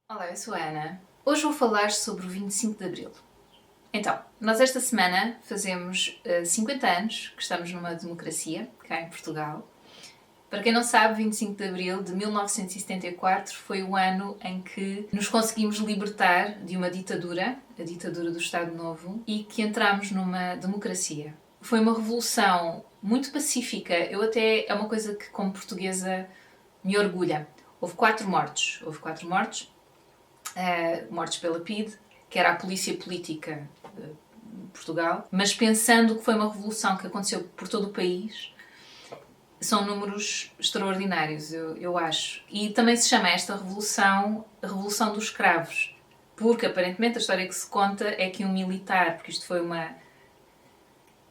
Olá, eu sou a Ana. Hoje vou falar sobre o 25 de Abril. Então, nós esta semana fazemos 50 anos que estamos numa democracia, cá em Portugal. Para quem não sabe, 25 de Abril de 1974 foi o ano em que nos conseguimos libertar de uma ditadura, a ditadura do Estado Novo, e que entramos numa democracia. Foi uma revolução muito pacífica. É uma coisa que, como portuguesa, me orgulha. Houve 4 mortos. Mortos pela PIDE, que era a polícia política de Portugal, mas pensando que foi uma revolução que aconteceu por todo o país, são números extraordinários, eu acho. E também se chama esta revolução a Revolução dos Cravos, porque aparentemente a história que se conta é que um militar, porque isto foi uma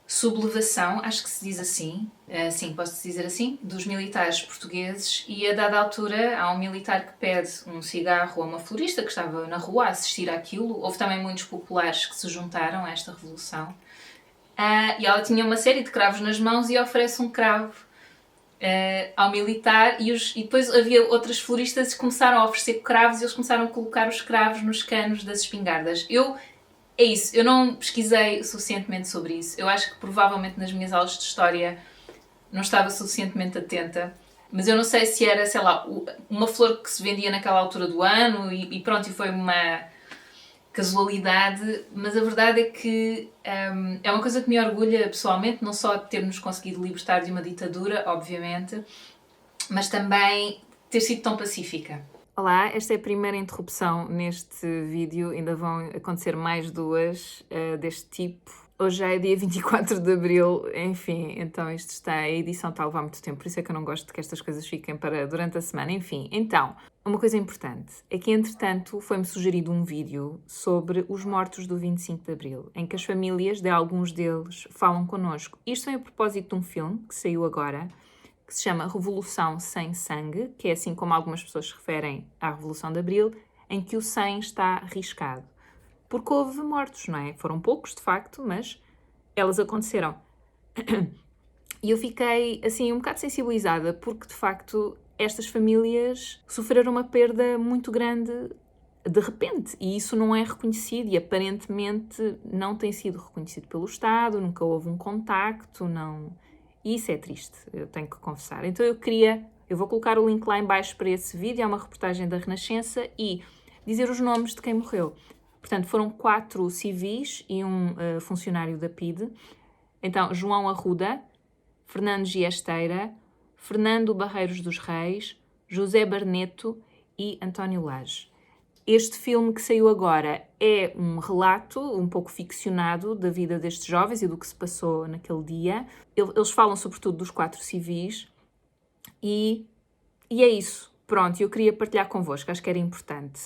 sublevação, acho que se diz assim, sim, posso dizer assim, dos militares portugueses, e a dada altura há um militar que pede um cigarro a uma florista que estava na rua a assistir àquilo. Houve também muitos populares que se juntaram a esta revolução. E ela tinha uma série de cravos nas mãos e oferece um cravo ao militar, e depois havia outras floristas que começaram a oferecer cravos e eles começaram a colocar os cravos nos canos das espingardas. É isso, eu não pesquisei suficientemente sobre isso. Eu acho que provavelmente nas minhas aulas de História não estava suficientemente atenta. Mas eu não sei se era, sei lá, uma flor que se vendia naquela altura do ano e pronto, e foi uma casualidade. Mas a verdade é que é uma coisa que me orgulha pessoalmente, não só de termos conseguido libertar de uma ditadura, obviamente, mas também ter sido tão pacífica. Olá, esta é a primeira interrupção neste vídeo, ainda vão acontecer mais duas deste tipo. Hoje já é dia 24 de Abril, enfim, então a edição está a levar muito tempo, por isso é que eu não gosto de que estas coisas fiquem para durante a semana, enfim. Então, uma coisa importante é que, entretanto, foi-me sugerido um vídeo sobre os mortos do 25 de Abril, em que as famílias de alguns deles falam connosco. Isto é a propósito de um filme que saiu agora, que se chama Revolução Sem Sangue, que é assim como algumas pessoas se referem à Revolução de Abril, em que o 100 está riscado. Porque houve mortos, não é? Foram poucos, de facto, mas elas aconteceram. E eu fiquei, assim, um bocado sensibilizada, porque, de facto, estas famílias sofreram uma perda muito grande de repente, e isso não é reconhecido, e aparentemente não tem sido reconhecido pelo Estado, nunca houve um contacto, não... E isso é triste, eu tenho que confessar. Então eu vou colocar o link lá em baixo para esse vídeo, é uma reportagem da Renascença, e dizer os nomes de quem morreu. Portanto, foram 4 civis e um funcionário da PIDE. Então, João Arruda, Fernando Giesteira, Fernando Barreiros dos Reis, José Barneto e António Lage. Este filme que saiu agora é um relato um pouco ficcionado da vida destes jovens e do que se passou naquele dia. Eles falam sobretudo dos 4 civis e é isso. Pronto, eu queria partilhar convosco, acho que era importante.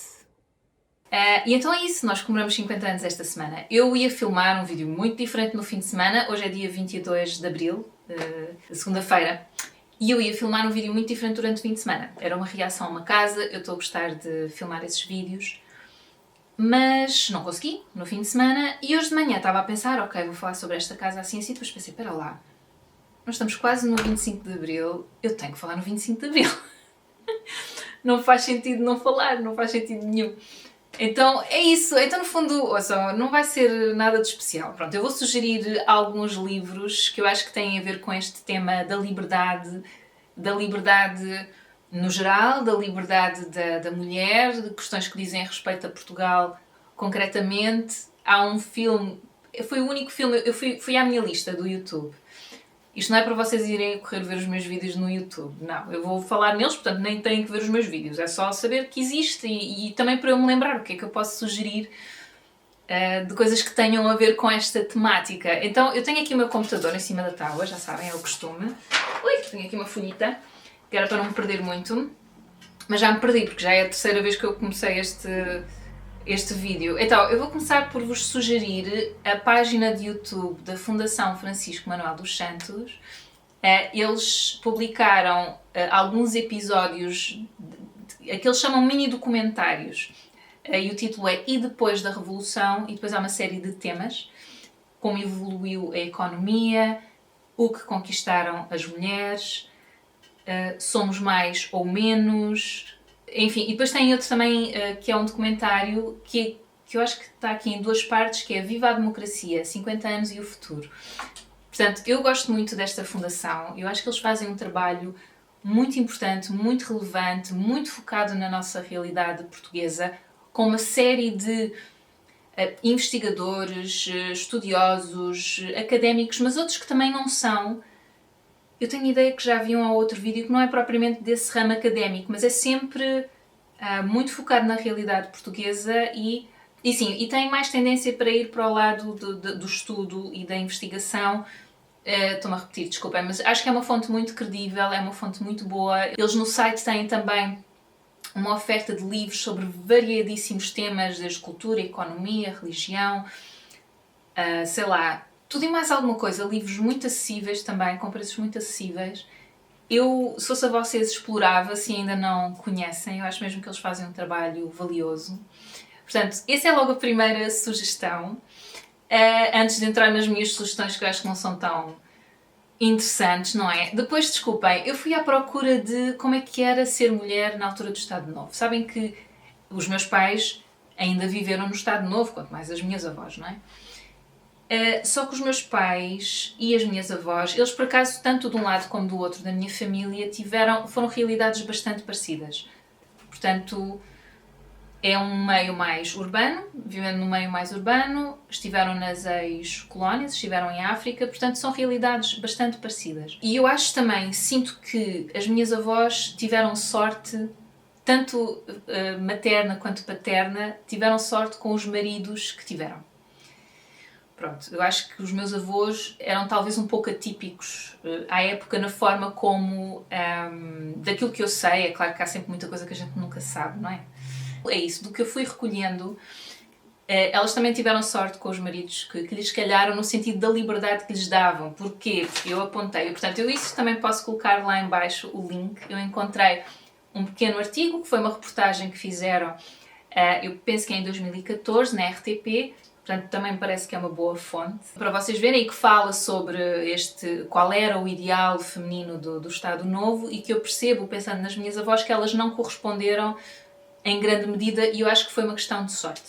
E então é isso, nós comemoramos 50 anos esta semana. Eu ia filmar um vídeo muito diferente no fim de semana, hoje é dia 22 de Abril, segunda-feira, e eu ia filmar um vídeo muito diferente durante o fim de semana. Era uma reação a uma casa, eu estou a gostar de filmar esses vídeos, mas não consegui no fim de semana, e hoje de manhã estava a pensar, ok, vou falar sobre esta casa assim, depois pensei, espera lá, nós estamos quase no 25 de Abril, eu tenho que falar no 25 de Abril. Não faz sentido não falar, não faz sentido nenhum. Então é isso, então no fundo, ouça, não vai ser nada de especial. Pronto, eu vou sugerir alguns livros que eu acho que têm a ver com este tema da liberdade no geral, da liberdade da mulher, de questões que dizem respeito a Portugal concretamente. Há um filme, foi o único filme, eu fui à minha lista do YouTube. Isto não é para vocês irem correr ver os meus vídeos no YouTube, não. Eu vou falar neles, portanto nem têm que ver os meus vídeos. É só saber que existe e também para eu me lembrar o que é que eu posso sugerir de coisas que tenham a ver com esta temática. Então eu tenho aqui o meu computador em cima da tábua, já sabem, é o costume. Ui, tenho aqui uma folhita, que era para não me perder muito. Mas já me perdi, porque já é a terceira vez que eu comecei este vídeo. Então, eu vou começar por vos sugerir a página de YouTube da Fundação Francisco Manuel dos Santos. Eles publicaram alguns episódios, que eles chamam mini documentários, e o título é E Depois da Revolução, e depois há uma série de temas, como evoluiu a economia, o que conquistaram as mulheres, somos mais ou menos, Enfim, e depois tem outro também, que é um documentário que eu acho que está aqui em duas partes, que é Viva a Democracia, 50 anos e o futuro. Portanto, eu gosto muito desta fundação. Eu acho que eles fazem um trabalho muito importante, muito relevante, muito focado na nossa realidade portuguesa, com uma série de investigadores, estudiosos, académicos, mas outros que também não são. Eu tenho ideia que já vi um ou outro vídeo que não é propriamente desse ramo académico, mas é sempre muito focado na realidade portuguesa e sim, e tem mais tendência para ir para o lado do estudo e da investigação. Estou-me a repetir, desculpem, mas acho que é uma fonte muito credível, é uma fonte muito boa. Eles no site têm também uma oferta de livros sobre variadíssimos temas, desde cultura, economia, religião, sei lá, tudo e mais alguma coisa. Livros muito acessíveis também, com preços muito acessíveis. Eu, se fosse a vocês, explorava, se ainda não conhecem. Eu acho mesmo que eles fazem um trabalho valioso. Portanto, essa é logo a primeira sugestão. Antes de entrar nas minhas sugestões, que eu acho que não são tão interessantes, não é? Depois, desculpem, eu fui à procura de como é que era ser mulher na altura do Estado Novo. Sabem que os meus pais ainda viveram no Estado Novo, quanto mais as minhas avós, não é? Só que os meus pais e as minhas avós, eles por acaso, tanto de um lado como do outro da minha família, foram realidades bastante parecidas. Portanto, é um meio mais urbano, vivendo num meio mais urbano, estiveram nas ex-colónias, estiveram em África, portanto são realidades bastante parecidas. E eu acho também, sinto que as minhas avós tiveram sorte, tanto materna quanto paterna, tiveram sorte com os maridos que tiveram. Pronto, eu acho que os meus avós eram talvez um pouco atípicos à época na forma como, daquilo que eu sei, é claro que há sempre muita coisa que a gente nunca sabe, não é? É isso, do que eu fui recolhendo, elas também tiveram sorte com os maridos que lhes calharam no sentido da liberdade que lhes davam. Porquê? Porque eu apontei, portanto, eu isso também posso colocar lá em baixo o link. Eu encontrei um pequeno artigo, que foi uma reportagem que fizeram, eu penso que é em 2014, na RTP, portanto também me parece que é uma boa fonte, para vocês verem, e que fala sobre qual era o ideal feminino do Estado Novo, e que eu percebo, pensando nas minhas avós, que elas não corresponderam em grande medida, e eu acho que foi uma questão de sorte,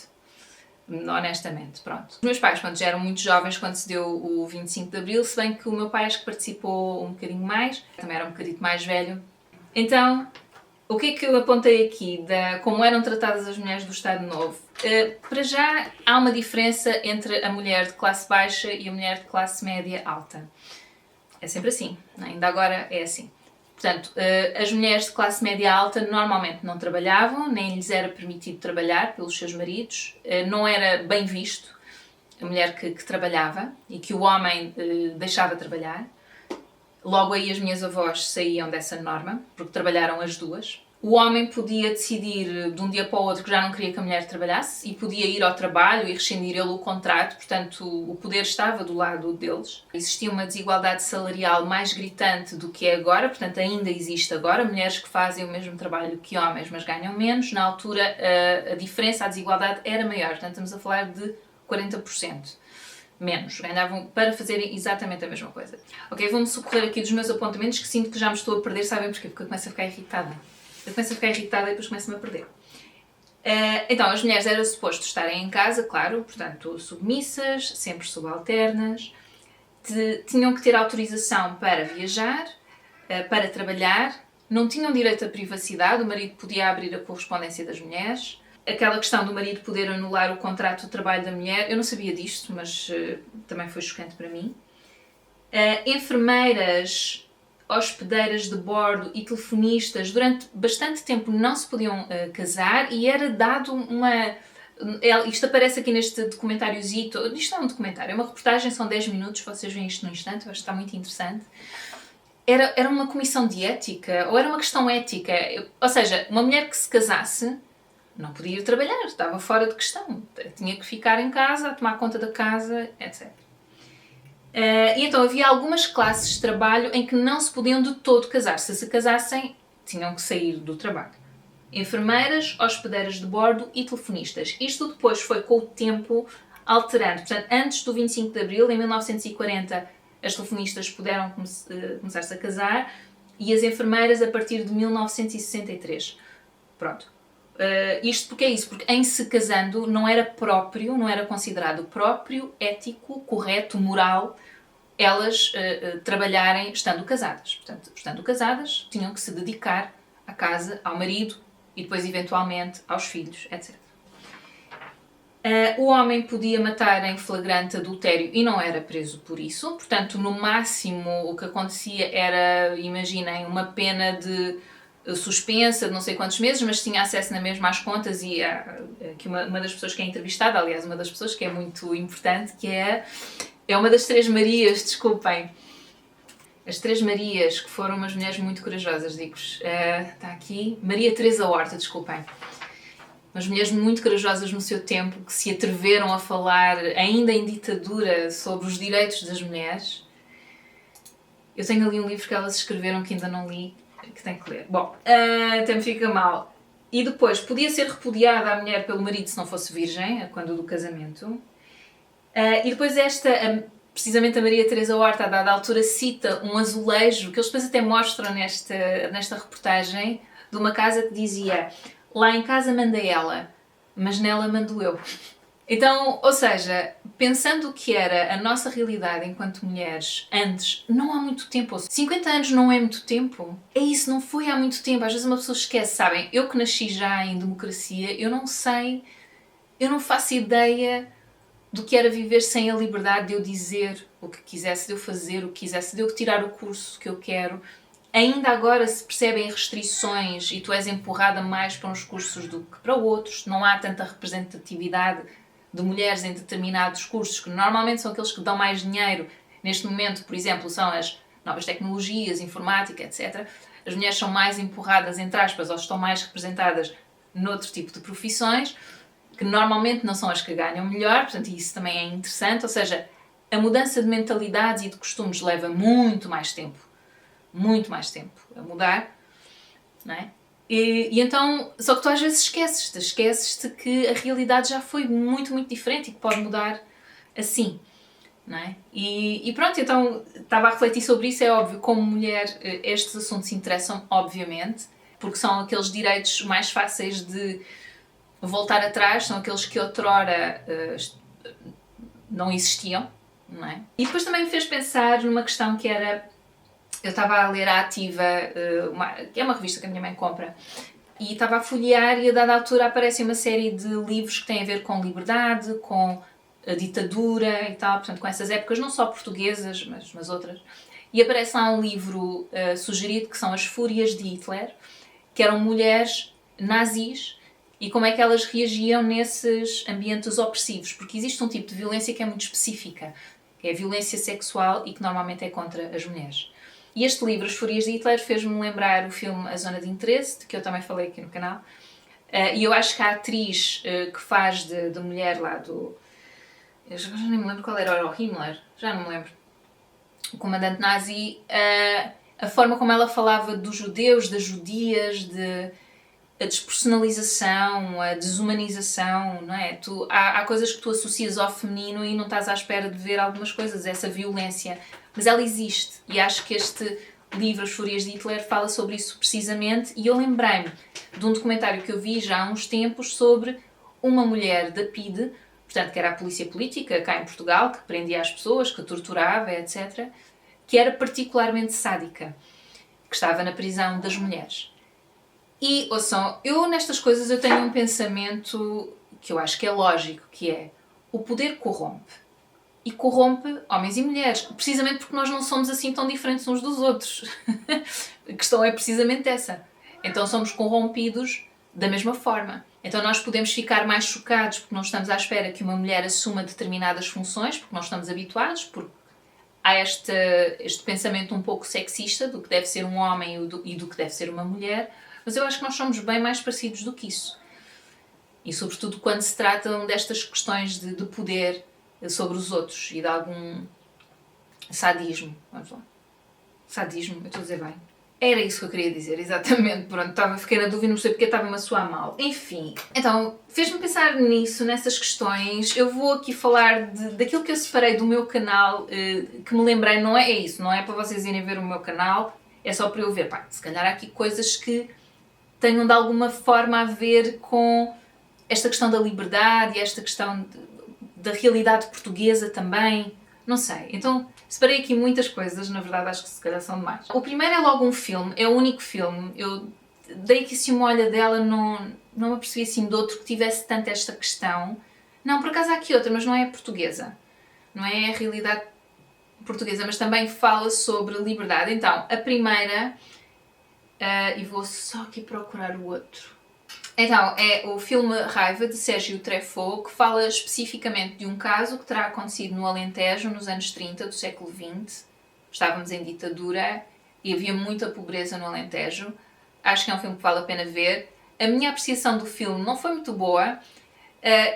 honestamente, pronto. Os meus pais, quando já eram muito jovens, quando se deu o 25 de Abril, se bem que o meu pai acho que participou um bocadinho mais, também era um bocadinho mais velho. Então, o que é que eu apontei aqui, como eram tratadas as mulheres do Estado Novo? Para já, há uma diferença entre a mulher de classe baixa e a mulher de classe média alta. É sempre assim, ainda agora é assim. Portanto, as mulheres de classe média alta normalmente não trabalhavam, nem lhes era permitido trabalhar pelos seus maridos, não era bem visto a mulher que trabalhava e que o homem deixava trabalhar. Logo aí as minhas avós saíam dessa norma, porque trabalharam as duas. O homem podia decidir de um dia para o outro que já não queria que a mulher trabalhasse e podia ir ao trabalho e rescindir ele o contrato, portanto o poder estava do lado deles. Existia uma desigualdade salarial mais gritante do que é agora, portanto ainda existe agora, mulheres que fazem o mesmo trabalho que homens, mas ganham menos. Na altura a diferença, a desigualdade era maior, portanto estamos a falar de 40%. Menos, ganhavam para fazerem exatamente a mesma coisa. Ok, vou-me socorrer aqui dos meus apontamentos, que sinto que já me estou a perder, sabem porquê? Porque eu começo a ficar irritada. Eu começo a ficar irritada e depois começo-me a perder. Então, as mulheres era suposto estarem em casa, claro, portanto, submissas, sempre subalternas, tinham que ter autorização para viajar, para trabalhar, não tinham direito à privacidade, o marido podia abrir a correspondência das mulheres. Aquela questão do marido poder anular o contrato de trabalho da mulher, eu não sabia disto, mas também foi chocante para mim. Enfermeiras, hospedeiras de bordo e telefonistas durante bastante tempo não se podiam casar e era dado uma... Isto aparece aqui neste documentáriozito, isto não é um documentário, é uma reportagem, são 10 minutos, vocês veem isto num instante, eu acho que está muito interessante. Era uma comissão de ética, ou era uma questão ética, ou seja, uma mulher que se casasse não podia ir trabalhar, estava fora de questão, tinha que ficar em casa, a tomar conta da casa, etc. E então havia algumas classes de trabalho em que não se podiam de todo casar. Se casassem, tinham que sair do trabalho. Enfermeiras, hospedeiras de bordo e telefonistas. Isto depois foi com o tempo alterando. Portanto, antes do 25 de Abril, em 1940, as telefonistas puderam começar-se a casar e as enfermeiras a partir de 1963. Pronto. Isto porque é isso, porque em se casando não era próprio, não era considerado próprio, ético, correto, moral, elas trabalharem estando casadas. Portanto, estando casadas, tinham que se dedicar à casa, ao marido e depois, eventualmente, aos filhos, etc. O homem podia matar em flagrante adultério e não era preso por isso. Portanto, no máximo, o que acontecia era, imaginem, uma pena de suspensa de não sei quantos meses, mas tinha acesso na mesma às contas e que uma das pessoas que é entrevistada, aliás, uma das pessoas que é muito importante, que é uma das Três Marias, desculpem. As Três Marias, que foram umas mulheres muito corajosas, digo-vos. Está aqui. Maria Teresa Horta, desculpem. Umas mulheres muito corajosas no seu tempo, que se atreveram a falar, ainda em ditadura, sobre os direitos das mulheres. Eu tenho ali um livro que elas escreveram que ainda não li, que tenho que ler. Bom, até me fica mal. E depois, podia ser repudiada a mulher pelo marido se não fosse virgem, quando do casamento. E depois precisamente a Maria Teresa Horta, a dada altura, cita um azulejo, que eles depois até mostram nesta reportagem, de uma casa que dizia: lá em casa manda ela, mas nela mando eu. Então, ou seja, pensando o que era a nossa realidade enquanto mulheres antes, não há muito tempo. 50 anos não é muito tempo. É isso, não foi há muito tempo. Às vezes uma pessoa esquece, sabem? Eu que nasci já em democracia, eu não sei, eu não faço ideia do que era viver sem a liberdade de eu dizer o que quisesse, de eu fazer o que quisesse, de eu tirar o curso que eu quero. Ainda agora se percebem restrições e tu és empurrada mais para uns cursos do que para outros. Não há tanta representatividade de mulheres em determinados cursos, que normalmente são aqueles que dão mais dinheiro. Neste momento, por exemplo, são as novas tecnologias, informática, etc. As mulheres são mais empurradas, entre aspas, ou estão mais representadas noutro tipo de profissões, que normalmente não são as que ganham melhor, portanto isso também é interessante. Ou seja, a mudança de mentalidades e de costumes leva muito mais tempo a mudar, não é? E então, só que tu às vezes esqueces-te que a realidade já foi muito, muito diferente e que pode mudar assim, não é? E pronto, então estava a refletir sobre isso. É óbvio, como mulher, estes assuntos interessam, obviamente, porque são aqueles direitos mais fáceis de voltar atrás, são aqueles que outrora não existiam, não é? E depois também me fez pensar numa questão que era... Eu estava a ler a Ativa, que é uma revista que a minha mãe compra, e estava a folhear e a dada altura aparece uma série de livros que têm a ver com liberdade, com a ditadura e tal, portanto com essas épocas, não só portuguesas, mas outras. E aparece lá um livro sugerido que são As Fúrias de Hitler, que eram mulheres nazis e como é que elas reagiam nesses ambientes opressivos, porque existe um tipo de violência que é muito específica, que é a violência sexual e que normalmente é contra as mulheres. E este livro, As Fúrias de Hitler, fez-me lembrar o filme A Zona de Interesse, de que eu também falei aqui no canal. E eu acho que a atriz que faz de mulher lá do... Eu já nem me lembro qual era o Himmler, já não me lembro. O comandante nazi, a forma como ela falava dos judeus, das judias, a despersonalização, a desumanização, não é? Há coisas que tu associas ao feminino e não estás à espera de ver algumas coisas, essa violência. Mas ela existe, e acho que este livro, As Fúrias de Hitler, fala sobre isso precisamente, e eu lembrei-me de um documentário que eu vi já há uns tempos sobre uma mulher da PIDE, portanto, que era a polícia política cá em Portugal, que prendia as pessoas, que torturava, etc., que era particularmente sádica, que estava na prisão das mulheres. E, ouçam, eu nestas coisas eu tenho um pensamento que eu acho que é lógico, que é: o poder corrompe. E corrompe homens e mulheres, precisamente porque nós não somos assim tão diferentes uns dos outros. A questão é precisamente essa. Então somos corrompidos da mesma forma. Então nós podemos ficar mais chocados porque não estamos à espera que uma mulher assuma determinadas funções, porque não estamos habituados, porque há este pensamento um pouco sexista do que deve ser um homem e do que deve ser uma mulher, mas eu acho que nós somos bem mais parecidos do que isso. E sobretudo quando se tratam destas questões de poder sobre os outros e de algum sadismo. Vamos lá. Sadismo, eu estou a dizer bem. Era isso que eu queria dizer, exatamente. Pronto, fiquei na dúvida, não sei porque estava-me a soar mal. Enfim, então, fez-me pensar nisso, nessas questões. Eu vou aqui falar daquilo que eu separei do meu canal, que me lembrei, não é isso, não é para vocês irem ver o meu canal, é só para eu ver, pá, se calhar há aqui coisas que tenham de alguma forma a ver com esta questão da liberdade e esta questão da realidade portuguesa também. Não sei. Então, separei aqui muitas coisas, na verdade acho que se calhar são demais. O primeiro é logo um filme, é o único filme. Eu dei que se uma olha dela, não me apercebi assim de outro que tivesse tanto esta questão. Não, por acaso há aqui outra, mas não é portuguesa. Não é a realidade portuguesa, mas também fala sobre liberdade. Então, a primeira, e vou só aqui procurar o outro. Então, é o filme Raiva, de Sérgio Treffaut, que fala especificamente de um caso que terá acontecido no Alentejo nos anos 30 do século XX. Estávamos em ditadura e havia muita pobreza no Alentejo. Acho que é um filme que vale a pena ver. A minha apreciação do filme não foi muito boa.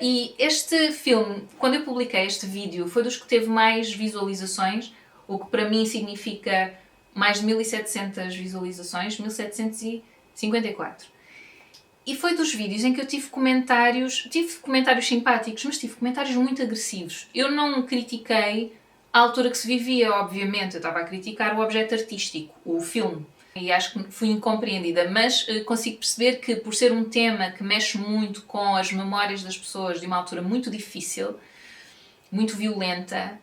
E este filme, quando eu publiquei este vídeo, foi dos que teve mais visualizações, o que para mim significa mais de 1700 visualizações, 1754. E foi dos vídeos em que eu tive comentários simpáticos, mas tive comentários muito agressivos. Eu não critiquei a altura que se vivia, obviamente, eu estava a criticar o objeto artístico, o filme. E acho que fui incompreendida, mas consigo perceber que, por ser um tema que mexe muito com as memórias das pessoas de uma altura muito difícil, muito violenta,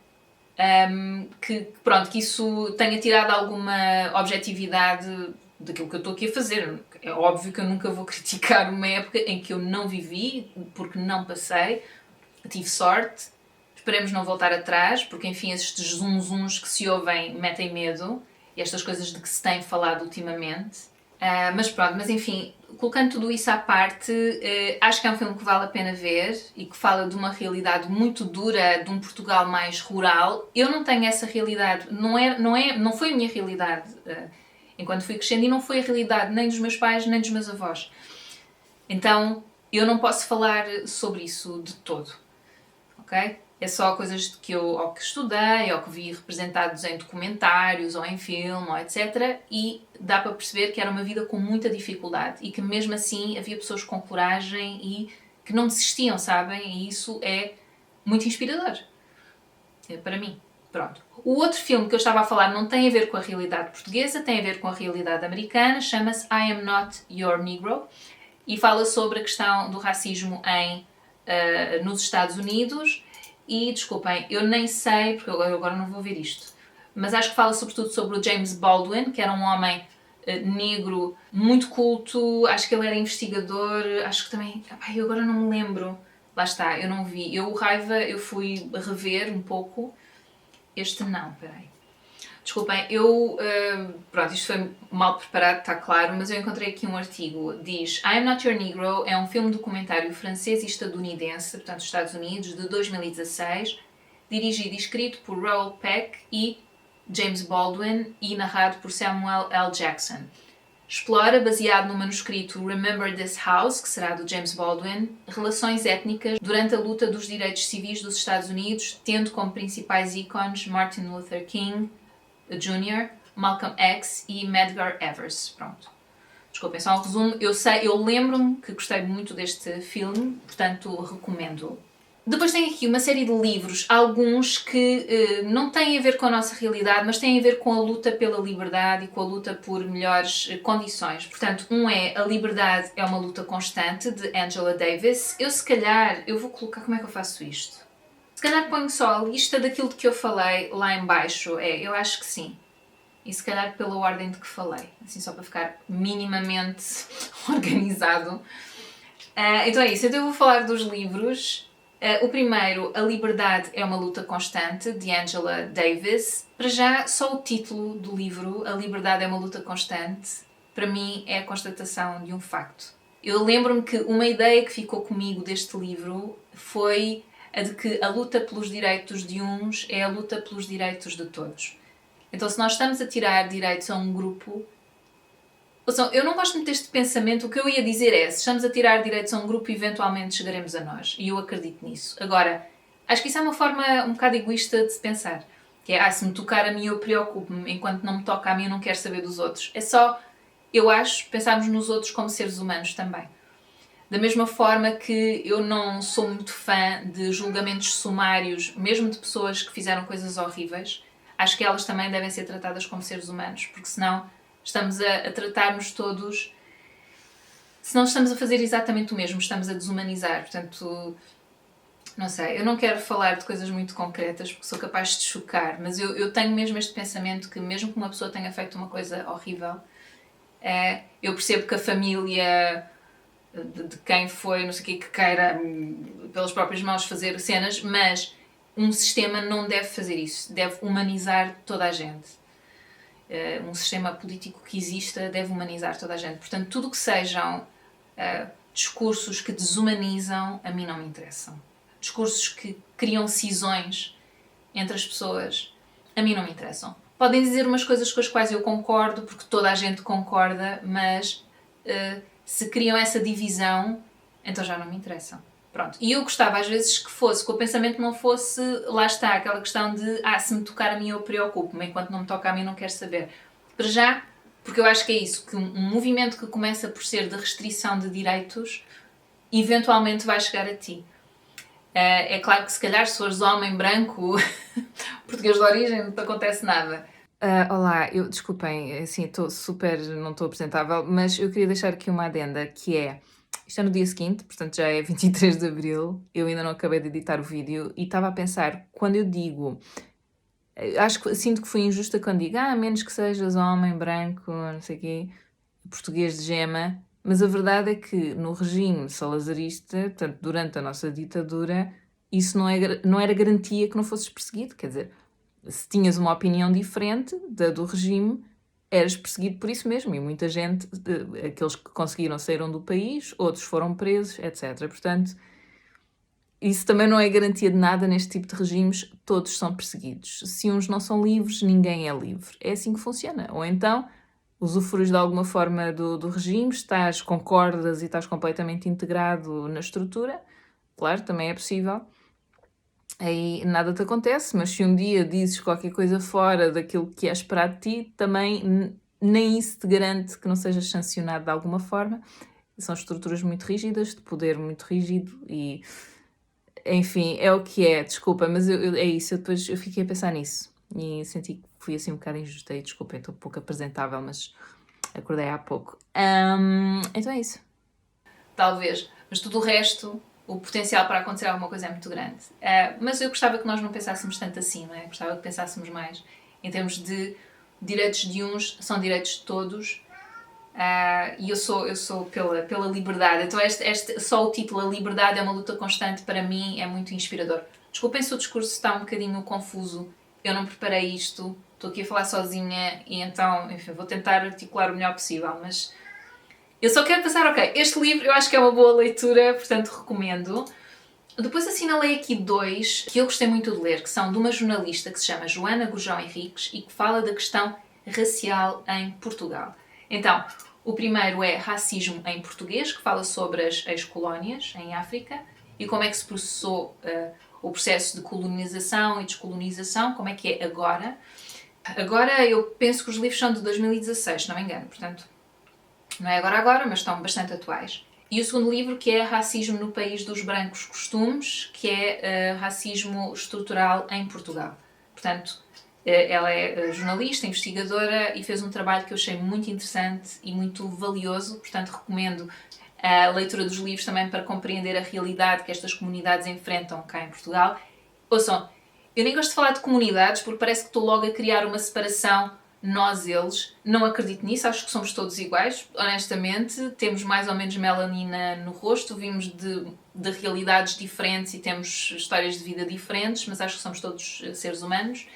que isso tenha tirado alguma objetividade daquilo que eu estou aqui a fazer. É óbvio que eu nunca vou criticar uma época em que eu não vivi, porque não passei, tive sorte, esperemos não voltar atrás, porque enfim estes zunzuns que se ouvem metem medo, e estas coisas de que se tem falado ultimamente. Mas enfim, colocando tudo isso à parte, acho que é um filme que vale a pena ver e que fala de uma realidade muito dura, de um Portugal mais rural. Eu não tenho essa realidade, não foi a minha realidade enquanto fui crescendo, e não foi a realidade nem dos meus pais nem dos meus avós. Então eu não posso falar sobre isso de todo, ok? É só coisas que eu ou que estudei, ou que vi representados em documentários, ou em filme, ou etc. E dá para perceber que era uma vida com muita dificuldade e que mesmo assim havia pessoas com coragem e que não desistiam, sabem? E isso é muito inspirador. Para mim. Pronto. O outro filme que eu estava a falar não tem a ver com a realidade portuguesa, tem a ver com a realidade americana, chama-se I Am Not Your Negro e fala sobre a questão do racismo nos Estados Unidos. E, desculpem, eu nem sei, porque eu agora não vou ver isto, mas acho que fala sobretudo sobre o James Baldwin, que era um homem negro, muito culto, acho que ele era investigador, acho que também... eu agora não me lembro. Lá está, eu não vi. O Raiva, eu fui rever um pouco. Este não, peraí. Desculpem, pronto, isto foi mal preparado, está claro, mas eu encontrei aqui um artigo. Diz: I Am Not Your Negro é um filme documentário francês e estadunidense, portanto, dos Estados Unidos, de 2016, dirigido e escrito por Raoul Peck e James Baldwin e narrado por Samuel L. Jackson. Explora, baseado no manuscrito Remember This House, que será do James Baldwin, relações étnicas durante a luta dos direitos civis dos Estados Unidos, tendo como principais ícones Martin Luther King Jr., Malcolm X e Medgar Evers. Pronto. Desculpem, só um resumo. Eu lembro-me que gostei muito deste filme, portanto recomendo-o. Depois tem aqui uma série de livros, alguns que não têm a ver com a nossa realidade, mas têm a ver com a luta pela liberdade e com a luta por melhores condições. Portanto, um é A Liberdade é uma Luta Constante, de Angela Davis. Eu vou colocar, como é que eu faço isto? Se calhar ponho só a lista daquilo de que eu falei lá em baixo. Eu acho que sim. E se calhar pela ordem de que falei. Assim só para ficar minimamente organizado. Então é isso. Então eu vou falar dos livros. O primeiro, A Liberdade é uma Luta Constante, de Angela Davis. Para já, só o título do livro, A Liberdade é uma Luta Constante, para mim é a constatação de um facto. Eu lembro-me que uma ideia que ficou comigo deste livro foi a de que a luta pelos direitos de uns é a luta pelos direitos de todos. Então, se nós estamos a tirar direitos a um grupo... Eu não gosto muito deste pensamento. O que eu ia dizer é, se estamos a tirar direitos a um grupo, eventualmente chegaremos a nós. E eu acredito nisso. Agora, acho que isso é uma forma um bocado egoísta de se pensar. Que é, se me tocar a mim, eu preocupo-me. Enquanto não me toca a mim, eu não quero saber dos outros. É só, eu acho, pensarmos nos outros como seres humanos também. Da mesma forma que eu não sou muito fã de julgamentos sumários, mesmo de pessoas que fizeram coisas horríveis, acho que elas também devem ser tratadas como seres humanos, porque senão estamos a tratar-nos todos se não estamos a fazer exatamente o mesmo, estamos a desumanizar. Portanto, não sei, eu não quero falar de coisas muito concretas porque sou capaz de chocar, mas eu tenho mesmo este pensamento que mesmo que uma pessoa tenha feito uma coisa horrível, eu percebo que a família de quem foi, não sei o quê, que queira pelas próprias mãos fazer cenas, mas um sistema não deve fazer isso, deve humanizar toda a gente. Um sistema político que exista deve humanizar toda a gente. Portanto, tudo que sejam discursos que desumanizam, a mim não me interessam. Discursos que criam cisões entre as pessoas, a mim não me interessam. Podem dizer umas coisas com as quais eu concordo, porque toda a gente concorda, mas se criam essa divisão, então já não me interessam. Pronto. E eu gostava às vezes que o pensamento não fosse, lá está, aquela questão de se me tocar a mim eu preocupo-me, enquanto não me toca a mim não quero saber. Para já, porque eu acho que é isso, que um movimento que começa por ser de restrição de direitos, eventualmente vai chegar a ti. É claro que se calhar se fores homem branco, português de origem, não te acontece nada. Olá, desculpem, assim, não estou apresentável, mas eu queria deixar aqui uma adenda, que é, isto é no dia seguinte, portanto já é 23 de Abril, eu ainda não acabei de editar o vídeo, e estava a pensar, quando eu digo, sinto que fui injusta quando digo, a menos que sejas homem, branco, não sei o quê, português de gema, mas a verdade é que no regime salazarista, portanto, durante a nossa ditadura, isso não era garantia que não fosses perseguido, quer dizer, se tinhas uma opinião diferente da do regime, eras perseguido por isso mesmo, e muita gente, aqueles que conseguiram saíram do país, outros foram presos, etc. Portanto, isso também não é garantia de nada neste tipo de regimes, todos são perseguidos. Se uns não são livres, ninguém é livre. É assim que funciona. Ou então, usufruis de alguma forma do regime, concordas e estás completamente integrado na estrutura, claro, também é possível. Aí nada te acontece, mas se um dia dizes qualquer coisa fora daquilo que é esperado de ti, também nem isso te garante que não sejas sancionado de alguma forma. São estruturas muito rígidas, de poder muito rígido e, enfim, é o que é, desculpa, mas é isso, depois eu fiquei a pensar nisso e senti que fui assim um bocado injusta e desculpa, estou um pouco apresentável, mas acordei há pouco. Então é isso. Talvez, mas tudo o resto, o potencial para acontecer alguma coisa é muito grande. Mas eu gostava que nós não pensássemos tanto assim, não é? Gostava que pensássemos mais em termos de direitos de uns são direitos de todos. E eu sou pela liberdade. Então só o título A Liberdade é uma luta constante, para mim é muito inspirador. Desculpem se o discurso está um bocadinho confuso, eu não preparei isto, estou aqui a falar sozinha e então, enfim, vou tentar articular o melhor possível, mas eu só quero pensar, ok, este livro eu acho que é uma boa leitura, portanto recomendo. Depois assinalei aqui 2 que eu gostei muito de ler, que são de uma jornalista que se chama Joana Gurjão Henriques e que fala da questão racial em Portugal. Então, o primeiro é Racismo em Português, que fala sobre as ex-colónias em África e como é que se processou o processo de colonização e descolonização, como é que é agora. Agora eu penso que os livros são de 2016, se não me engano, portanto não é agora, mas estão bastante atuais. E o segundo livro, que é Racismo no País dos Brancos Costumes, que é Racismo Estrutural em Portugal. Portanto, ela é jornalista, investigadora e fez um trabalho que eu achei muito interessante e muito valioso, portanto recomendo a leitura dos livros também para compreender a realidade que estas comunidades enfrentam cá em Portugal. Ouçam, eu nem gosto de falar de comunidades porque parece que estou logo a criar uma separação nós, eles. Não acredito nisso, acho que somos todos iguais, honestamente. Temos mais ou menos melanina no rosto, vimos de realidades diferentes e temos histórias de vida diferentes, mas acho que somos todos seres humanos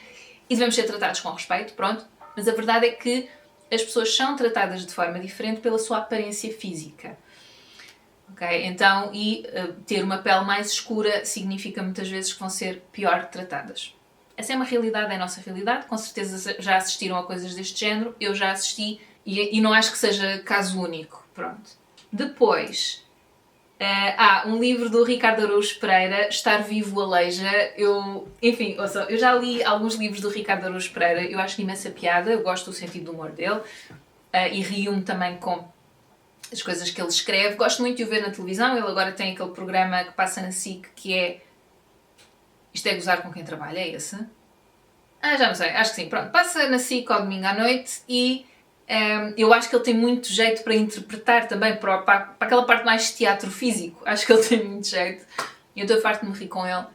e devemos ser tratados com respeito, pronto. Mas a verdade é que as pessoas são tratadas de forma diferente pela sua aparência física. Okay? Então, ter uma pele mais escura significa muitas vezes que vão ser pior tratadas. Essa é uma realidade, é a nossa realidade. Com certeza já assistiram a coisas deste género. Eu já assisti e não acho que seja caso único. Pronto. Depois, um livro do Ricardo Araújo Pereira, Estar Vivo Aleija. Eu já li alguns livros do Ricardo Araújo Pereira. Eu acho imensa piada, eu gosto do sentido do humor dele. E rio-me também com as coisas que ele escreve. Gosto muito de o ver na televisão. Ele agora tem aquele programa que passa na SIC que é Isto é Gozar com Quem Trabalha, é esse? Já não sei, acho que sim. Pronto, passa na SIC ao domingo à noite e Eu acho que ele tem muito jeito para interpretar também, para aquela parte mais teatro físico. Acho que ele tem muito jeito. Eu estou farto de me rir com ele.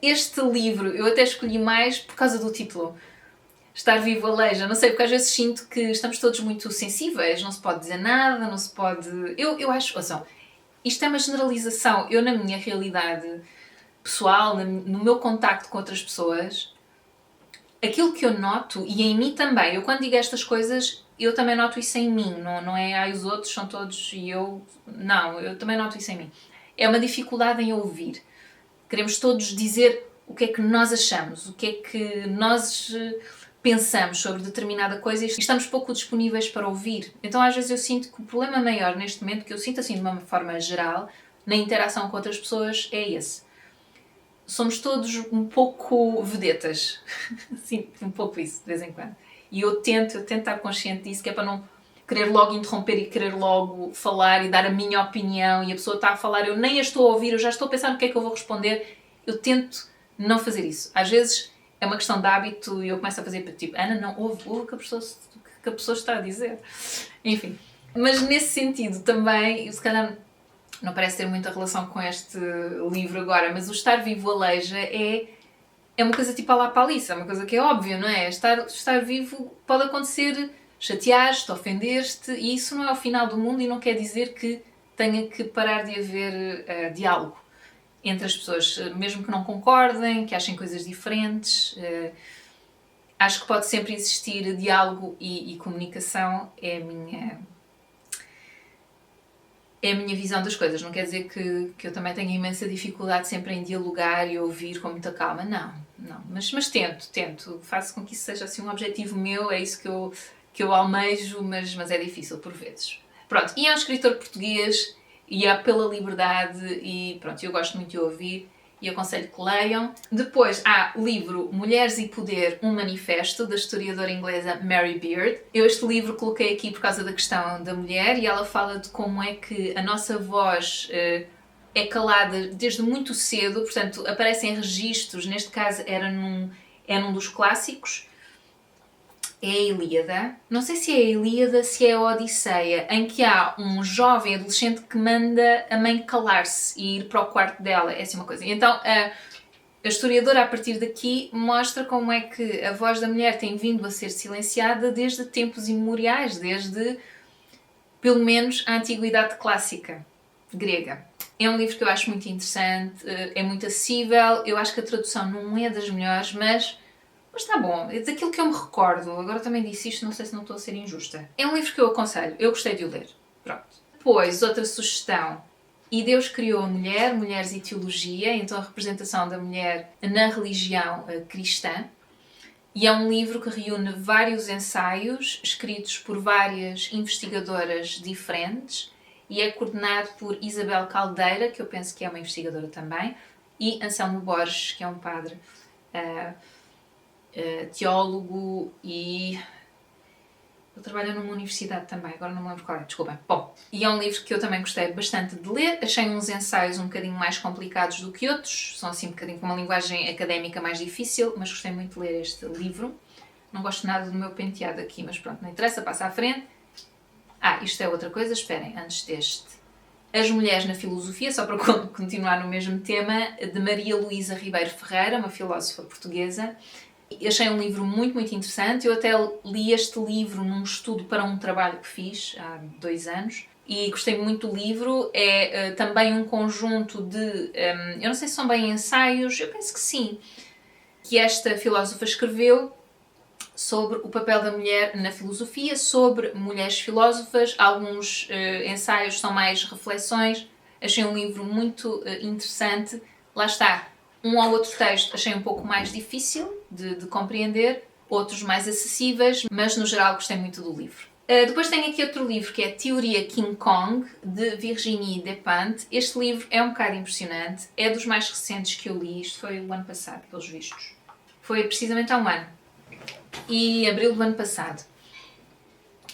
Este livro eu até escolhi mais por causa do título. Estar vivo aleija. Não sei, porque às vezes sinto que estamos todos muito sensíveis. Não se pode dizer nada, não se pode... Eu acho... Ouçam, isto é uma generalização. Eu, na minha realidade pessoal, no meu contacto com outras pessoas... Aquilo que eu noto, e em mim também, eu quando digo estas coisas, eu também noto isso em mim, não é os outros são todos e eu... Não, eu também noto isso em mim. É uma dificuldade em ouvir. Queremos todos dizer o que é que nós achamos, o que é que nós pensamos sobre determinada coisa e estamos pouco disponíveis para ouvir. Então às vezes eu sinto que o problema maior neste momento, que eu sinto assim de uma forma geral, na interação com outras pessoas, é esse. Somos todos um pouco vedetas. Sim, um pouco isso, de vez em quando. E eu tento estar consciente disso, que é para não querer logo interromper e querer logo falar e dar a minha opinião e a pessoa está a falar, eu nem a estou a ouvir, eu já estou a pensar no que é que eu vou responder. Eu tento não fazer isso. Às vezes é uma questão de hábito e eu começo a fazer tipo, Ana, não, ouve o que a pessoa está a dizer. Enfim. Mas nesse sentido também, se calhar... Não parece ter muita relação com este livro agora, mas o estar vivo aleija é uma coisa tipo a la paliça, é uma coisa que é óbvia, não é? Estar vivo pode acontecer chatear-te, ofender-te, e isso não é o final do mundo e não quer dizer que tenha que parar de haver diálogo entre as pessoas, mesmo que não concordem, que achem coisas diferentes. Acho que pode sempre existir diálogo e comunicação, é a minha visão das coisas. Não quer dizer que eu também tenho imensa dificuldade sempre em dialogar e ouvir com muita calma. Não. Mas tento. Faço com que isso seja assim um objetivo meu, é isso que eu almejo, mas é difícil por vezes. Pronto, e é um escritor português e é pela liberdade e pronto, eu gosto muito de ouvir e aconselho que leiam. Depois há o livro Mulheres e Poder, um manifesto, da historiadora inglesa Mary Beard. Eu este livro coloquei aqui por causa da questão da mulher e ela fala de como é que a nossa voz é calada desde muito cedo, portanto aparecem registros, neste caso é num dos clássicos, é a Ilíada. Não sei se é a Ilíada, se é a Odisseia, em que há um jovem adolescente que manda a mãe calar-se e ir para o quarto dela. É assim uma coisa. Então, a historiadora, a partir daqui, mostra como é que a voz da mulher tem vindo a ser silenciada desde tempos imemoriais, desde, pelo menos, a antiguidade clássica grega. É um livro que eu acho muito interessante, é muito acessível, eu acho que a tradução não é das melhores, mas está bom, é daquilo que eu me recordo. Agora também disse isto, não sei se não estou a ser injusta. É um livro que eu aconselho, eu gostei de o ler. Pronto. Depois, outra sugestão. E Deus criou a mulher, Mulheres e Teologia, então a representação da mulher na religião cristã. E é um livro que reúne vários ensaios escritos por várias investigadoras diferentes e é coordenado por Isabel Caldeira, que eu penso que é uma investigadora também, e Anselmo Borges, que é um padre teólogo e ele trabalha numa universidade também, agora não me lembro qual é, desculpem. Bom, e é um livro que eu também gostei bastante de ler, achei uns ensaios um bocadinho mais complicados do que outros, são assim um bocadinho com uma linguagem académica mais difícil, mas gostei muito de ler este livro. Não gosto nada do meu penteado aqui, mas pronto, não interessa, passa à frente. Isto é outra coisa, esperem, antes deste. As Mulheres na Filosofia, só para continuar no mesmo tema, de Maria Luísa Ribeiro Ferreira, uma filósofa portuguesa. Achei um livro muito, muito interessante. Eu até li este livro num estudo para um trabalho que fiz há 2 anos e gostei muito do livro. É também um conjunto de... eu não sei se são bem ensaios, eu penso que sim, que esta filósofa escreveu sobre o papel da mulher na filosofia, sobre mulheres filósofas. Alguns ensaios são mais reflexões. Achei um livro muito interessante. Lá está. Um ou outro texto achei um pouco mais difícil de compreender, outros mais acessíveis, mas no geral gostei muito do livro. Depois tenho aqui outro livro que é Teoria King Kong, de Virginie Despentes. Este livro é um bocado impressionante, é dos mais recentes que eu li, isto foi o ano passado, pelos vistos. Foi precisamente há um ano, e abril do ano passado.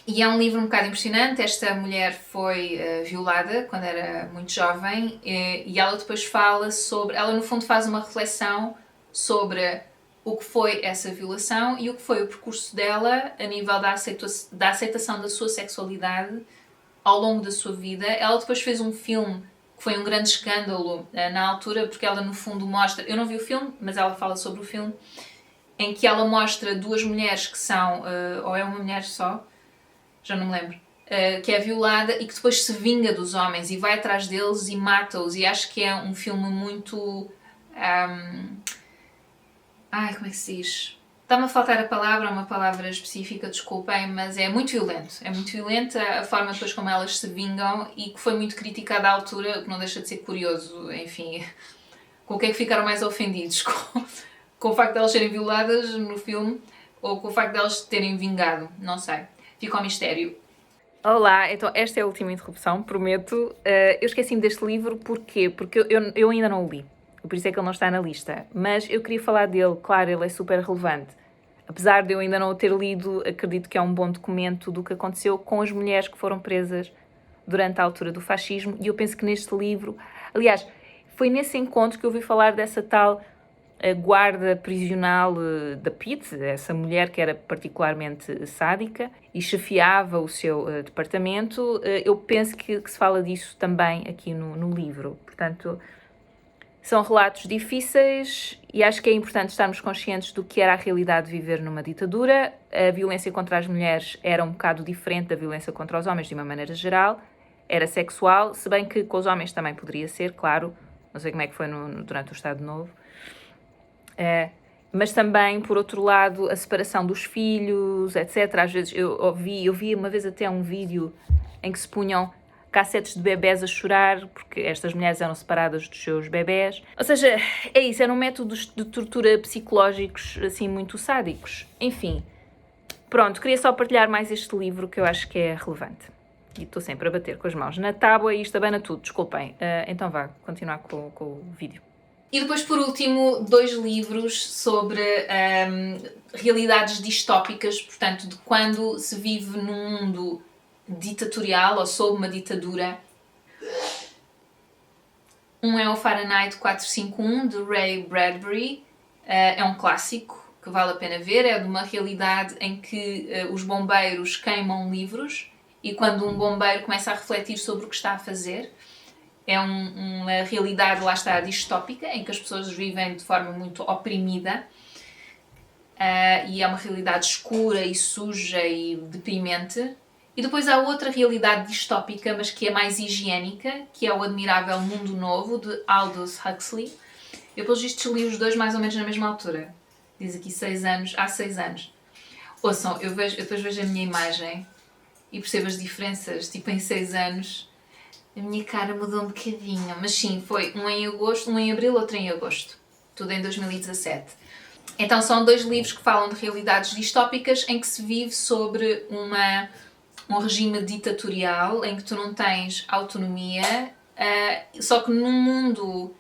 E é um livro um bocado impressionante. Esta mulher foi violada quando era muito jovem e ela depois fala sobre... Ela, no fundo, faz uma reflexão sobre o que foi essa violação e o que foi o percurso dela a nível da aceitação da sua sexualidade ao longo da sua vida. Ela depois fez um filme que foi um grande escândalo na altura, porque ela no fundo mostra, eu não vi o filme, mas ela fala sobre o filme, em que ela mostra duas mulheres que são, ou é uma mulher só, já não me lembro, que é violada e que depois se vinga dos homens e vai atrás deles e mata-os, e acho que é um filme muito... como é que se diz? Está-me a faltar a palavra, uma palavra específica, desculpem, mas é muito violento. É muito violenta a forma depois como elas se vingam e que foi muito criticada à altura, o que não deixa de ser curioso, enfim, com o que é que ficaram mais ofendidos? Com o facto de elas serem violadas no filme ou com o facto de elas terem vingado? Não sei. Fica ao mistério. Olá, então esta é a última interrupção, prometo. Eu esqueci-me deste livro, porquê? Porque eu ainda não o li. Por isso é que ele não está na lista. Mas eu queria falar dele, claro, ele é super relevante. Apesar de eu ainda não o ter lido, acredito que é um bom documento do que aconteceu com as mulheres que foram presas durante a altura do fascismo. E eu penso que neste livro... Aliás, foi nesse encontro que eu ouvi falar dessa tal guarda prisional da Pitt, essa mulher que era particularmente sádica e chefiava o seu departamento. Eu penso que se fala disso também aqui no livro. Portanto... São relatos difíceis e acho que é importante estarmos conscientes do que era a realidade de viver numa ditadura. A violência contra as mulheres era um bocado diferente da violência contra os homens de uma maneira geral. Era sexual, se bem que com os homens também poderia ser, claro. Não sei como é que foi durante o Estado Novo. Mas também, por outro lado, a separação dos filhos, etc. Às vezes eu vi uma vez até um vídeo em que se punham cassetes de bebés a chorar, porque estas mulheres eram separadas dos seus bebés. Ou seja, é isso, eram métodos de tortura psicológicos, assim, muito sádicos. Enfim, pronto, queria só partilhar mais este livro que eu acho que é relevante. E estou sempre a bater com as mãos na tábua e isto abana tudo, desculpem. Então vá, continuar com o vídeo. E depois, por último, 2 livros sobre realidades distópicas, portanto, de quando se vive num mundo ditatorial ou sob uma ditadura. Um é o Fahrenheit 451, de Ray Bradbury. É um clássico que vale a pena ver. É de uma realidade em que os bombeiros queimam livros e quando um bombeiro começa a refletir sobre o que está a fazer, é uma realidade, lá está, distópica, em que as pessoas vivem de forma muito oprimida. E é uma realidade escura e suja e deprimente. E depois há outra realidade distópica, mas que é mais higiênica, que é o Admirável Mundo Novo, de Aldous Huxley. Eu, pelos vistos, li os dois mais ou menos na mesma altura. Diz aqui 6 anos, há 6 anos. Ouçam, eu depois vejo a minha imagem e percebo as diferenças. Tipo, em 6 anos, a minha cara mudou um bocadinho. Mas sim, foi um em agosto, um em abril, outro em agosto. Tudo em 2017. Então são 2 livros que falam de realidades distópicas em que se vive sobre um regime ditatorial em que tu não tens autonomia, só que num mundo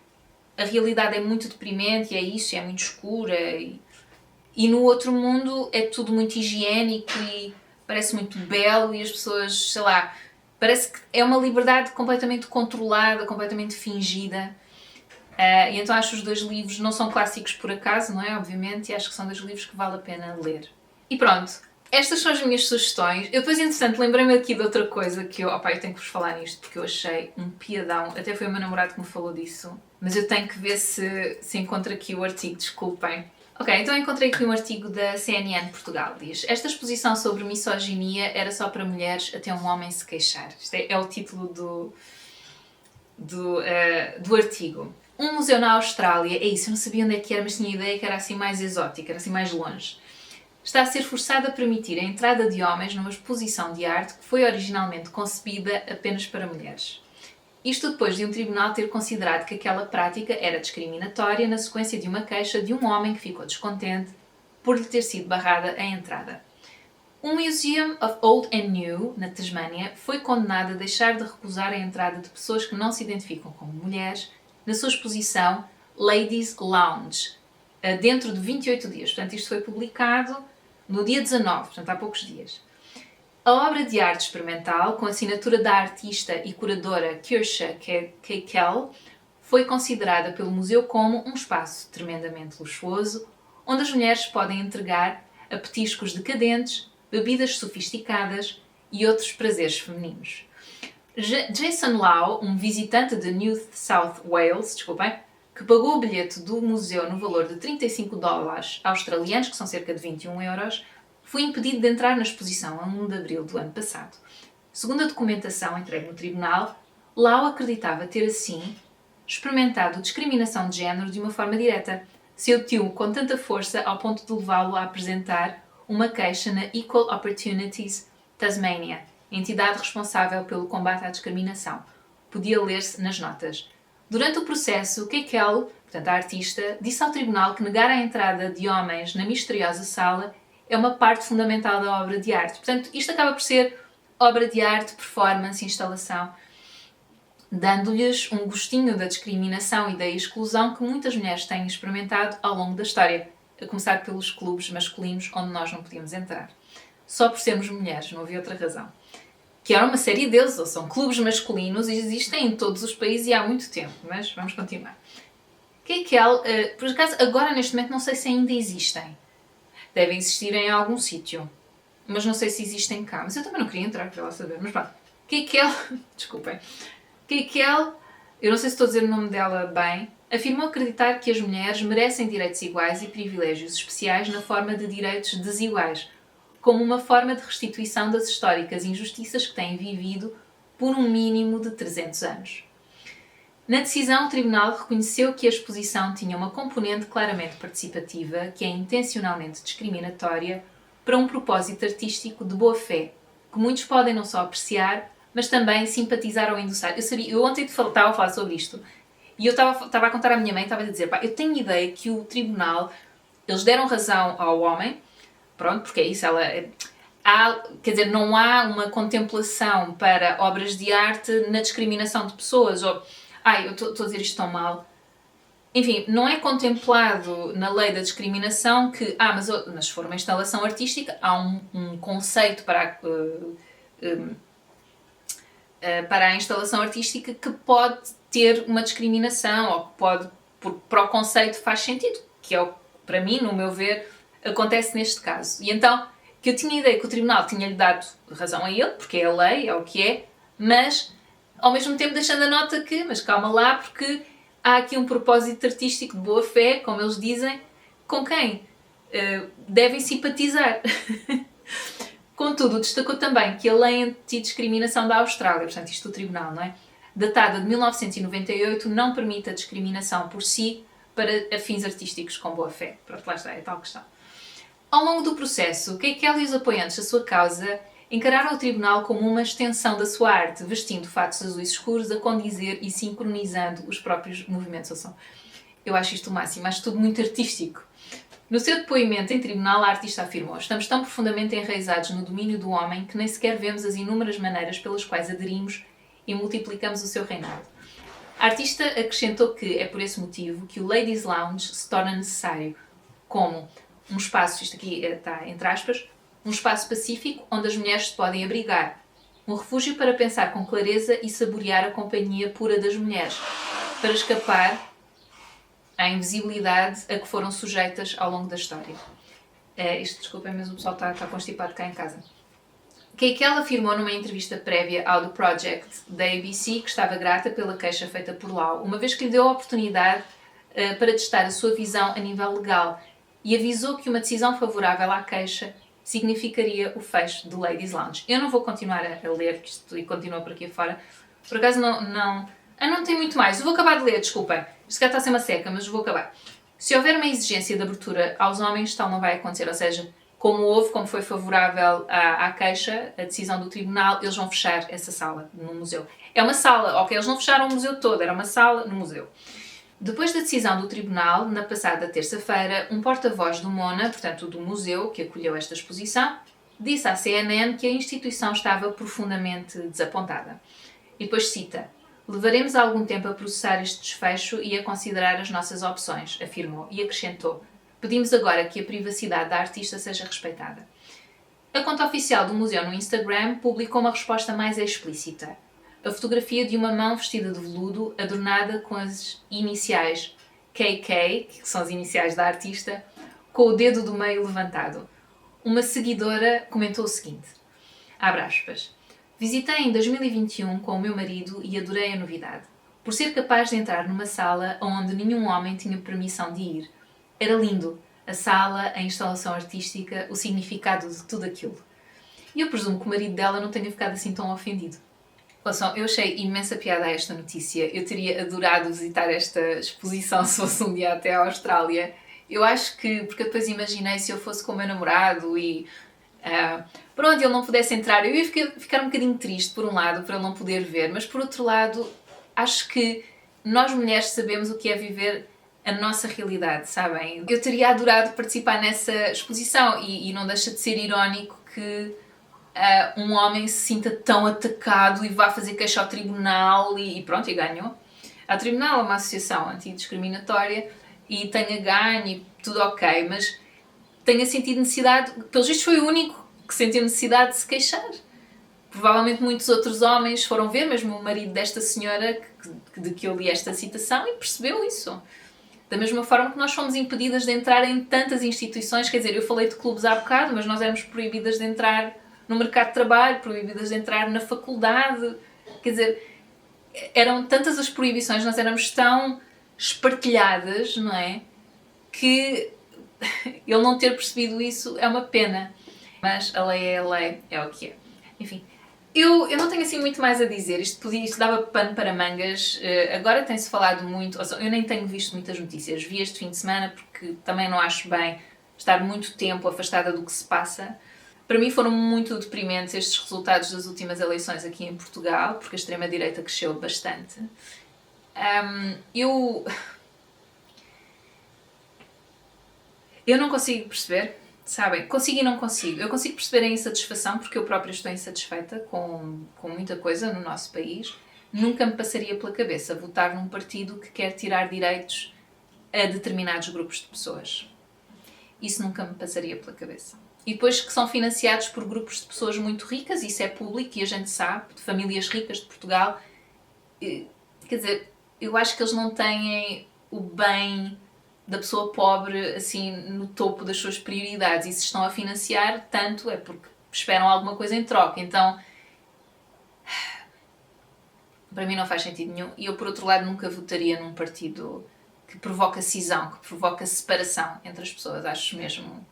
a realidade é muito deprimente e é isso, é muito escura e no outro mundo é tudo muito higiênico e parece muito belo e as pessoas, sei lá, parece que é uma liberdade completamente controlada, completamente fingida. E então acho que os 2 livros não são clássicos por acaso, não é? Obviamente, e acho que são 2 livros que vale a pena ler. E pronto. Estas são as minhas sugestões. Eu depois, entretanto, lembrei-me aqui de outra coisa que eu tenho que vos falar nisto, porque eu achei um piadão. Até foi o meu namorado que me falou disso. Mas eu tenho que ver se encontro aqui o artigo, desculpem. Ok, então encontrei aqui um artigo da CNN Portugal. Diz: esta exposição sobre misoginia era só para mulheres até um homem se queixar. Este é o título do artigo. Um museu na Austrália, é isso, eu não sabia onde é que era, mas tinha ideia que era assim mais exótico, era assim mais longe. Está a ser forçado a permitir a entrada de homens numa exposição de arte que foi originalmente concebida apenas para mulheres. Isto depois de um tribunal ter considerado que aquela prática era discriminatória na sequência de uma queixa de um homem que ficou descontente por lhe ter sido barrada a entrada. O Museum of Old and New, na Tasmânia, foi condenado a deixar de recusar a entrada de pessoas que não se identificam como mulheres na sua exposição Ladies Lounge, dentro de 28 dias. Portanto, isto foi publicado no dia 19, portanto há poucos dias. A obra de arte experimental, com a assinatura da artista e curadora Kirsha Keikel, foi considerada pelo museu como um espaço tremendamente luxuoso, onde as mulheres podem entregar a petiscos decadentes, bebidas sofisticadas e outros prazeres femininos. Jason Lau, um visitante de New South Wales, que pagou o bilhete do museu no valor de $35 australianos, que são cerca de 21 euros, foi impedido de entrar na exposição a 1 de abril do ano passado. Segundo a documentação entregue no tribunal, Lau acreditava ter, assim, experimentado discriminação de género de uma forma direta. Sentiu com tanta força ao ponto de levá-lo a apresentar uma queixa na Equal Opportunities Tasmania, entidade responsável pelo combate à discriminação. Podia ler-se nas notas. Durante o processo, Kekel, portanto a artista, disse ao tribunal que negar a entrada de homens na misteriosa sala é uma parte fundamental da obra de arte. Portanto, isto acaba por ser obra de arte, performance, instalação, dando-lhes um gostinho da discriminação e da exclusão que muitas mulheres têm experimentado ao longo da história, a começar pelos clubes masculinos onde nós não podíamos entrar. Só por sermos mulheres, não havia outra razão. Que era uma série deles, ou são clubes masculinos e existem em todos os países e há muito tempo, mas vamos continuar. Kekel, por acaso, agora neste momento não sei se ainda existem. Devem existir em algum sítio, mas não sei se existem cá. Mas eu também não queria entrar para lá saber, mas pronto. Kekel, desculpem. Kekel, eu não sei se estou a dizer o nome dela bem, afirmou acreditar que as mulheres merecem direitos iguais e privilégios especiais na forma de direitos desiguais, como uma forma de restituição das históricas injustiças que têm vivido por um mínimo de 300 anos. Na decisão, o Tribunal reconheceu que a exposição tinha uma componente claramente participativa, que é intencionalmente discriminatória, para um propósito artístico de boa-fé, que muitos podem não só apreciar, mas também simpatizar ou endossar. Eu ontem estava a falar sobre isto, e eu estava a contar à minha mãe, estava a dizer, eu tenho ideia que o Tribunal, eles deram razão ao homem, pronto, porque é isso, quer dizer, não há uma contemplação para obras de arte na discriminação de pessoas, ou, eu estou a dizer isto tão mal. Enfim, não é contemplado na lei da discriminação que, mas se for uma instalação artística, há um conceito para a instalação artística que pode ter uma discriminação, ou que pode, para o conceito faz sentido, que é, para mim, no meu ver, acontece neste caso. E então, que eu tinha a ideia que o tribunal tinha-lhe dado razão a ele, porque é a lei, é o que é, mas, ao mesmo tempo, deixando a nota que, mas calma lá, porque há aqui um propósito artístico de boa-fé, como eles dizem, com quem devem simpatizar. Contudo, destacou também que a lei antidiscriminação da Austrália, portanto isto do tribunal, não é? Datada de 1998, não permite a discriminação por si para fins artísticos com boa-fé. Pronto, lá está, é tal questão. Ao longo do processo, Kekel e os apoiantes da sua causa encararam o tribunal como uma extensão da sua arte, vestindo fatos azuis escuros a condizer e sincronizando os próprios movimentos. Eu acho isto o máximo, acho tudo muito artístico. No seu depoimento em tribunal, a artista afirmou: estamos tão profundamente enraizados no domínio do homem que nem sequer vemos as inúmeras maneiras pelas quais aderimos e multiplicamos o seu reinado. A artista acrescentou que é por esse motivo que o Ladies Lounge se torna necessário como um espaço, isto aqui está entre aspas, um espaço pacífico onde as mulheres se podem abrigar, um refúgio para pensar com clareza e saborear a companhia pura das mulheres, para escapar à invisibilidade a que foram sujeitas ao longo da história. Desculpem, mas o pessoal está constipado cá em casa. Kekel afirmou numa entrevista prévia ao The Project da ABC que estava grata pela queixa feita por Lau, uma vez que lhe deu a oportunidade para testar a sua visão a nível legal e avisou que uma decisão favorável à queixa significaria o fecho do Ladies Lounge. Eu não vou continuar a ler, que isto continua por aqui afora. Por acaso não tem muito mais. Eu vou acabar de ler, desculpem. Isto cá está a ser uma seca, mas vou acabar. Se houver uma exigência de abertura aos homens, tal não vai acontecer. Ou seja, como foi favorável à queixa, a decisão do tribunal, eles vão fechar essa sala no museu. É uma sala, ok, eles não fecharam o museu todo, era uma sala no museu. Depois da decisão do tribunal, na passada terça-feira, um porta-voz do MoNA, portanto do museu que acolheu esta exposição, disse à CNN que a instituição estava profundamente desapontada. E depois cita: levaremos algum tempo a processar este desfecho e a considerar as nossas opções, afirmou, e acrescentou: pedimos agora que a privacidade da artista seja respeitada. A conta oficial do museu no Instagram publicou uma resposta mais explícita. A fotografia de uma mão vestida de veludo, adornada com as iniciais KK, que são as iniciais da artista, com o dedo do meio levantado. Uma seguidora comentou o seguinte, abre aspas, visitei em 2021 com o meu marido e adorei a novidade. Por ser capaz de entrar numa sala onde nenhum homem tinha permissão de ir. Era lindo. A sala, a instalação artística, o significado de tudo aquilo. E eu presumo que o marido dela não tenha ficado assim tão ofendido. Ouçam, eu achei imensa piada a esta notícia. Eu teria adorado visitar esta exposição se fosse um dia até à Austrália. Eu acho que, porque eu depois imaginei se eu fosse com o meu namorado e por onde ele não pudesse entrar, eu ia ficar um bocadinho triste, por um lado, por ele não poder ver, mas por outro lado, acho que nós mulheres sabemos o que é viver a nossa realidade, sabem? Eu teria adorado participar nessa exposição e não deixa de ser irónico que um homem se sinta tão atacado e vá fazer queixa ao tribunal e pronto, e ganhou. A tribunal é uma associação antidiscriminatória e tenha ganho e tudo ok, mas tenha sentido necessidade, pelo visto foi o único que sentiu necessidade de se queixar. Provavelmente muitos outros homens foram ver, mesmo o marido desta senhora de que eu li esta citação, e percebeu isso. Da mesma forma que nós fomos impedidas de entrar em tantas instituições, quer dizer, eu falei de clubes há bocado, mas nós éramos proibidas de entrar no mercado de trabalho, proibidas de entrar na faculdade, quer dizer, eram tantas as proibições, nós éramos tão espartilhadas, não é? Que ele não ter percebido isso é uma pena. Mas a lei, é o que é. Enfim, eu não tenho assim muito mais a dizer. Isto dava pano para mangas. Agora tem-se falado muito, ou seja, eu nem tenho visto muitas notícias. Vi este fim de semana porque também não acho bem estar muito tempo afastada do que se passa. Para mim foram muito deprimentes estes resultados das últimas eleições aqui em Portugal, porque a extrema-direita cresceu bastante. Eu não consigo perceber, sabem? Consigo e não consigo. Eu consigo perceber a insatisfação, porque eu própria estou insatisfeita com muita coisa no nosso país. Nunca me passaria pela cabeça votar num partido que quer tirar direitos a determinados grupos de pessoas. Isso nunca me passaria pela cabeça. E depois que são financiados por grupos de pessoas muito ricas, isso é público e a gente sabe, de famílias ricas de Portugal. Quer dizer, eu acho que eles não têm o bem da pessoa pobre assim no topo das suas prioridades, e se estão a financiar tanto é porque esperam alguma coisa em troca. Então, para mim não faz sentido nenhum. E eu, por outro lado, nunca votaria num partido que provoca cisão, que provoca separação entre as pessoas. Acho mesmo...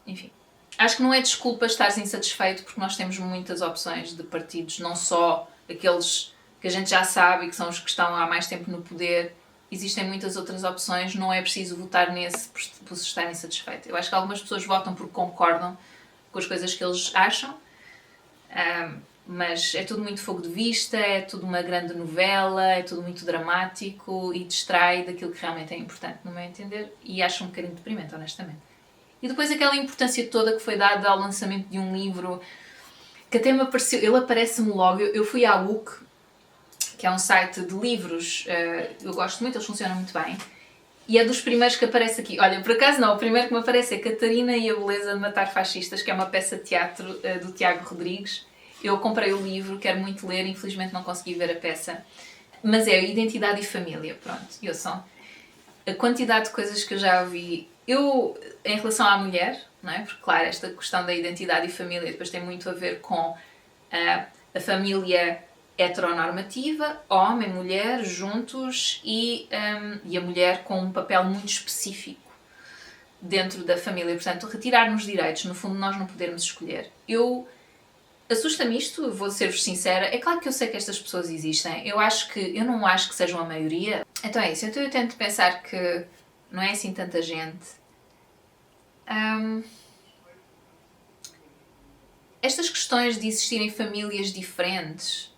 Enfim, acho que não é desculpa estar insatisfeito, porque nós temos muitas opções de partidos, não só aqueles que a gente já sabe e que são os que estão há mais tempo no poder. Existem muitas outras opções, não é preciso votar nesse por se estar insatisfeito. Eu acho que algumas pessoas votam porque concordam com as coisas que eles acham, mas é tudo muito fogo de vista, é tudo uma grande novela, é tudo muito dramático e distrai daquilo que realmente é importante, no meu entender, e acho um bocadinho deprimente, honestamente. E depois aquela importância toda que foi dada ao lançamento de um livro, que até me apareceu, ele aparece-me logo, eu fui à UC, que é um site de livros, eu gosto muito, eles funcionam muito bem, e é dos primeiros que aparece aqui. Olha, por acaso não, o primeiro que me aparece é Catarina e a Beleza de Matar Fascistas, que é uma peça de teatro do Tiago Rodrigues. Eu comprei o livro, quero muito ler, infelizmente não consegui ver a peça, mas é Identidade e Família, pronto, eu sou. A quantidade de coisas que eu já ouvi, em relação à mulher, não é? Porque, claro, esta questão da identidade e família depois tem muito a ver com a família heteronormativa, homem, mulher, juntos, e a mulher com um papel muito específico dentro da família. Portanto, retirar-nos direitos, no fundo, nós não podermos escolher. Assusta-me isto, vou ser-vos sincera. É claro que eu sei que estas pessoas existem. Eu não acho que sejam a maioria. Então é isso. Então eu tento pensar que não é assim tanta gente. Estas questões de existirem famílias diferentes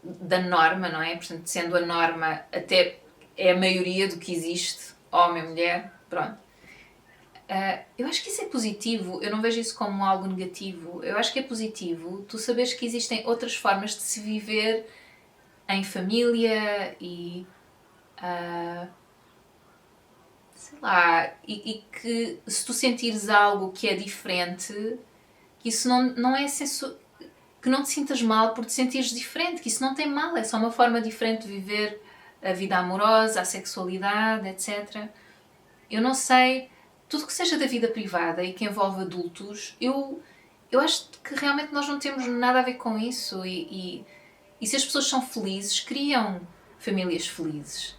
da norma, não é? Portanto, sendo a norma até é a maioria do que existe, homem, mulher, pronto. Eu acho que isso é positivo, eu não vejo isso como algo negativo. Eu acho que é positivo tu saberes que existem outras formas de se viver em família e sei lá, e que se tu sentires algo que é diferente, que isso não é que não te sintas mal por te sentires diferente, que isso não tem mal, é só uma forma diferente de viver a vida amorosa, a sexualidade, etc. Eu não sei, tudo que seja da vida privada e que envolve adultos, eu acho que realmente nós não temos nada a ver com isso. E se as pessoas são felizes, criam famílias felizes.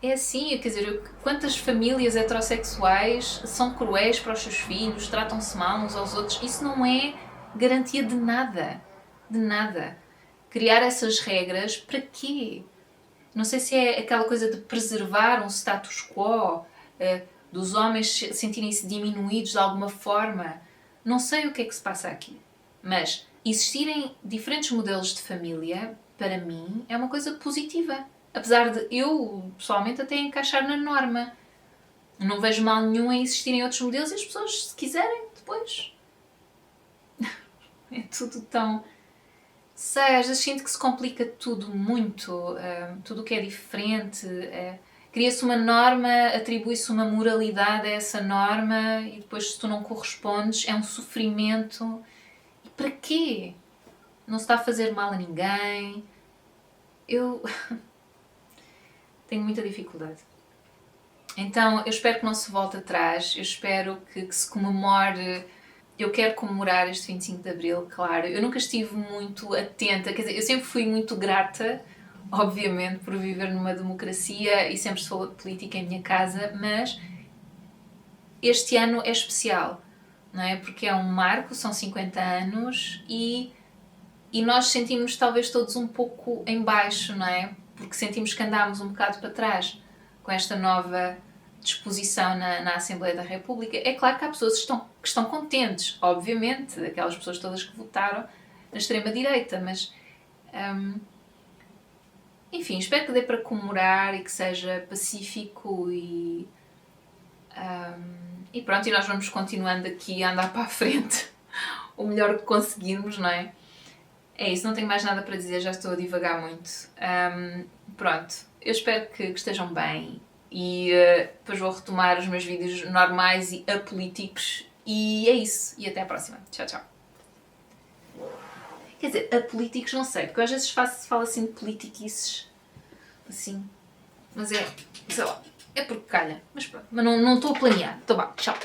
É assim, quer dizer, quantas famílias heterossexuais são cruéis para os seus filhos, tratam-se mal uns aos outros? Isso não é garantia de nada. De nada. Criar essas regras, para quê? Não sei se é aquela coisa de preservar um status quo, dos homens sentirem-se diminuídos de alguma forma. Não sei o que é que se passa aqui. Mas existirem diferentes modelos de família, para mim, é uma coisa positiva. Apesar de eu, pessoalmente, até encaixar na norma. Não vejo mal nenhum em existirem outros modelos e as pessoas, se quiserem, depois. É tudo tão... Sei, às vezes sinto que se complica tudo muito. Tudo o que é diferente. Cria-se uma norma, atribui-se uma moralidade a essa norma e depois, se tu não correspondes, é um sofrimento. E para quê? Não se está a fazer mal a ninguém. Eu... tenho muita dificuldade. Então, eu espero que não se volte atrás, eu espero que se comemore. Eu quero comemorar este 25 de Abril, claro. Eu nunca estive muito atenta, quer dizer, eu sempre fui muito grata, obviamente, por viver numa democracia e sempre se falou de política em minha casa, mas este ano é especial, não é? Porque é um marco, são 50 anos e nós sentimos talvez todos um pouco em baixo, não é? Porque sentimos que andámos um bocado para trás com esta nova disposição na Assembleia da República. É claro que há pessoas que estão contentes, obviamente, aquelas pessoas todas que votaram na extrema-direita, mas... enfim, espero que dê para comemorar e que seja pacífico e pronto, e nós vamos continuando aqui a andar para a frente o melhor que conseguirmos, não é? É isso, não tenho mais nada para dizer, já estou a divagar muito. Pronto, eu espero que estejam bem e depois vou retomar os meus vídeos normais e apolíticos e é isso. E até à próxima. Tchau, tchau. Quer dizer, apolíticos não sei, porque eu às vezes falo assim de politiquices, assim, mas é, sei lá, é porque calha. Mas pronto, mas não estou a planear. Então vá, tchau.